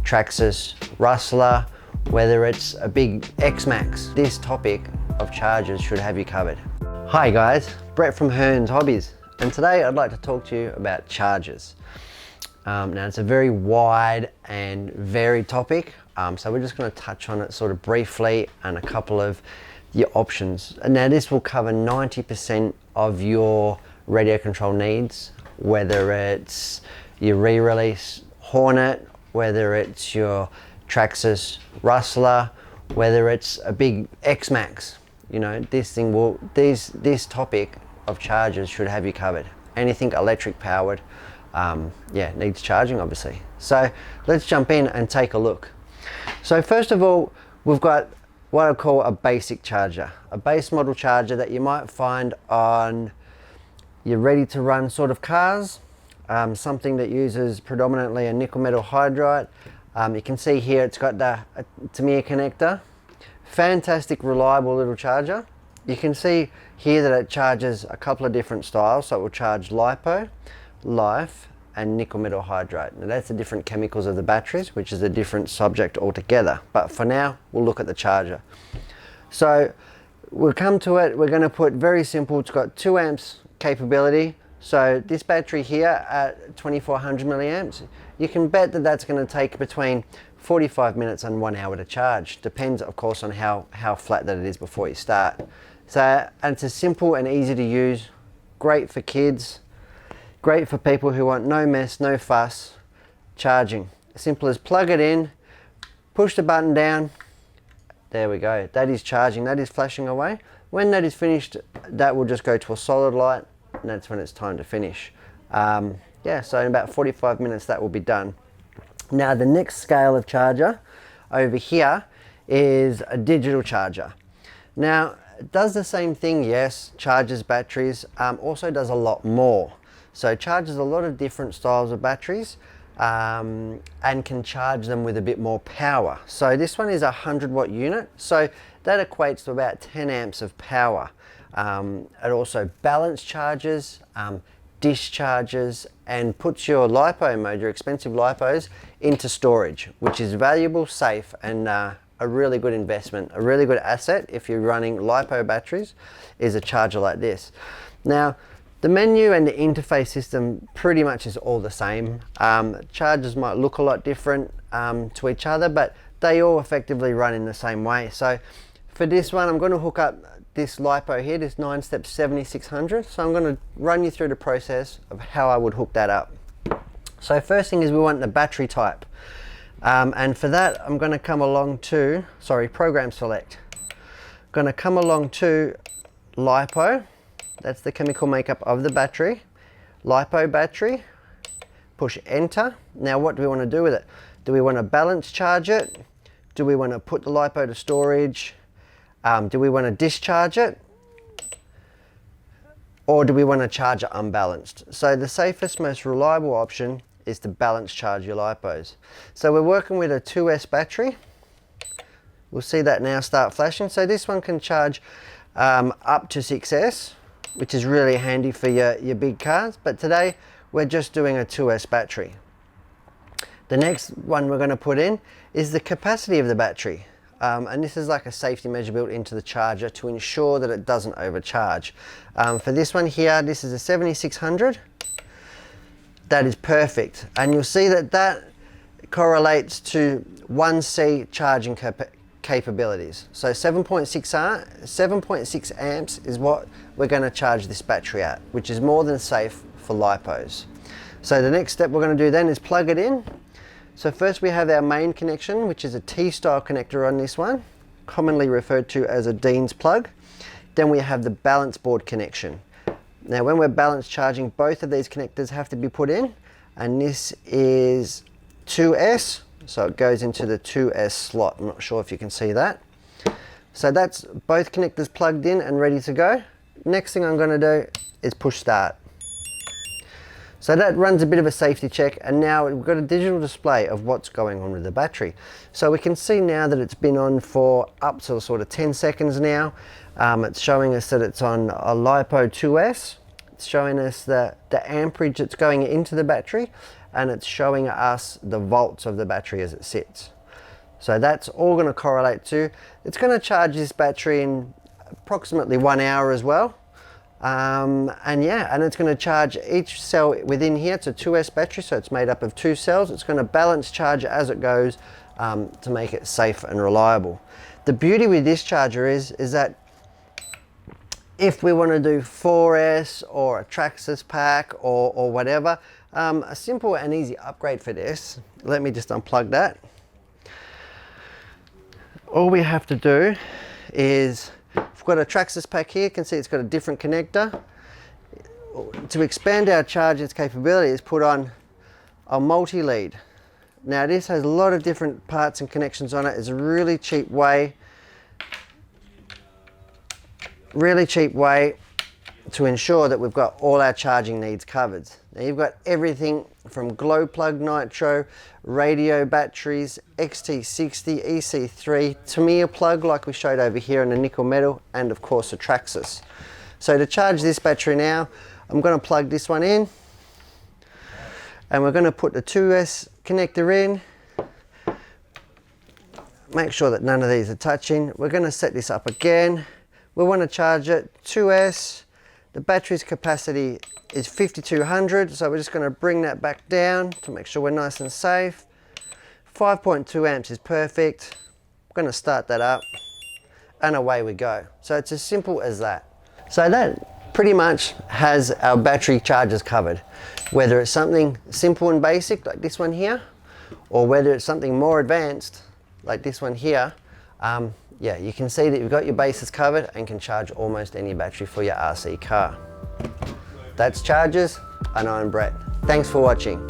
Traxxas, Rustler, whether it's a big X-Max. This topic of chargers should have you covered. Hi guys, Brett from Hearns Hobbies, and today I'd like to talk to you about chargers. Now it's a very wide and varied topic, so we're just going to touch on it sort of briefly and a couple of your options. And now this will cover 90% of your radio control needs, whether it's your re-release Hornet, whether it's your Traxxas, Rustler, whether it's a big X-Max. You know, this topic of chargers should have you covered. Anything electric powered, needs charging obviously. So let's jump in and take a look. So first of all, we've got what I call a basic charger, a base model charger that you might find on your ready to run sort of cars, something that uses predominantly a nickel metal hydride. You can see here it's got the Tamiya connector. Fantastic, reliable little charger. You can see here that it charges a couple of different styles. So it will charge LiPo, Life, and nickel metal hydride. Now that's the different chemicals of the batteries, which is a different subject altogether. But for now, we'll look at the charger. So we'll come to it. We're going to put very simple. It's got 2 amps capability. So this battery here at 2400 milliamps, you can bet that that's going to take between 45 minutes and 1 hour to charge. Depends of course on how flat that it is before you start. So, and it's a simple and easy to use, great for kids, great for people who want no mess, no fuss, charging. Simple as plug it in, push the button down, there we go. That is charging, that is flashing away. When that is finished, that will just go to a solid light, and that's when it's time to finish. So in about 45 minutes that will be done. Now the next scale of charger over here is a digital charger. Now it does the same thing, yes, charges batteries, also does a lot more. So it charges a lot of different styles of batteries and can charge them with a bit more power. So this one is a 100 watt unit, so that equates to about 10 amps of power. It also balance charges, discharges, and puts your LiPo mode, your expensive LiPos, into storage, which is valuable, safe, and a really good investment, a really good asset if you're running LiPo batteries, is a charger like this. Now, the menu and the interface system pretty much is all the same. Chargers might look a lot different to each other, but they all effectively run in the same way. So for this one, I'm going to hook up this LiPo here, this 9-step 7600. So I'm going to run you through the process of how I would hook that up. So first thing is we want the battery type. And for that, I'm going to come along to, program select. Going to come along to LiPo. That's the chemical makeup of the battery. LiPo battery. Push enter. Now what do we want to do with it? Do we want to balance charge it? Do we want to put the LiPo to storage? Do we want to discharge it? Or do we want to charge it unbalanced? So the safest, most reliable option is to balance charge your LiPos. So we're working with a 2S battery. We'll see that now start flashing. So this one can charge up to 6S, which is really handy for your big cars. But today we're just doing a 2S battery. The next one we're going to put in is the capacity of the battery. And this is like a safety measure built into the charger to ensure that it doesn't overcharge. For this one here, this is a 7600. That is perfect. And you'll see that that correlates to 1C charging capabilities. So 7.6 amps is what we're going to charge this battery at, which is more than safe for LiPos. So the next step we're going to do then is plug it in. So first we have our main connection, which is a T-style connector on this one, commonly referred to as a Dean's plug. Then we have the balance board connection. Now when we're balance charging, both of these connectors have to be put in, and this is 2S, so it goes into the 2S slot. I'm not sure if you can see that. So that's both connectors plugged in and ready to go. Next thing I'm going to do is push start. So that runs a bit of a safety check, and now we've got a digital display of what's going on with the battery. So we can see now that it's been on for up to sort of 10 seconds now. It's showing us that it's on a LiPo 2S. It's showing us the amperage that's going into the battery, and it's showing us the volts of the battery as it sits. So that's all going to correlate to, it's going to charge this battery in approximately 1 hour as well. And it's going to charge each cell within here. It's a 2S battery, so it's made up of 2 cells. It's going to balance charge as it goes to make it safe and reliable. The beauty with this charger is that if we want to do 4S or a Traxxas pack or whatever, a simple and easy upgrade for this, let me just unplug that. All we have to do is, we've got a Traxxas pack here, you can see it's got a different connector. To expand our charger's capabilities, put on a multi-lead. Now this has a lot of different parts and connections on it. It's a really cheap way to ensure that we've got all our charging needs covered. Now you've got everything from glow plug nitro, radio batteries, XT60, EC3, Tamiya plug like we showed over here in the nickel metal, and of course a Traxxas. So to charge this battery now, I'm going to plug this one in, and we're going to put the 2S connector in. Make sure that none of these are touching. We're going to set this up again. We want to charge it 2S. The battery's capacity is 5200, so we're just going to bring that back down to make sure we're nice and safe. 5.2 amps is perfect. I'm going to start that up, and away we go. So it's as simple as that. So that pretty much has our battery chargers covered. Whether it's something simple and basic like this one here, or whether it's something more advanced like this one here, yeah, you can see that you've got your bases covered and can charge almost any battery for your RC car. That's chargers, and I'm Brett. Thanks for watching.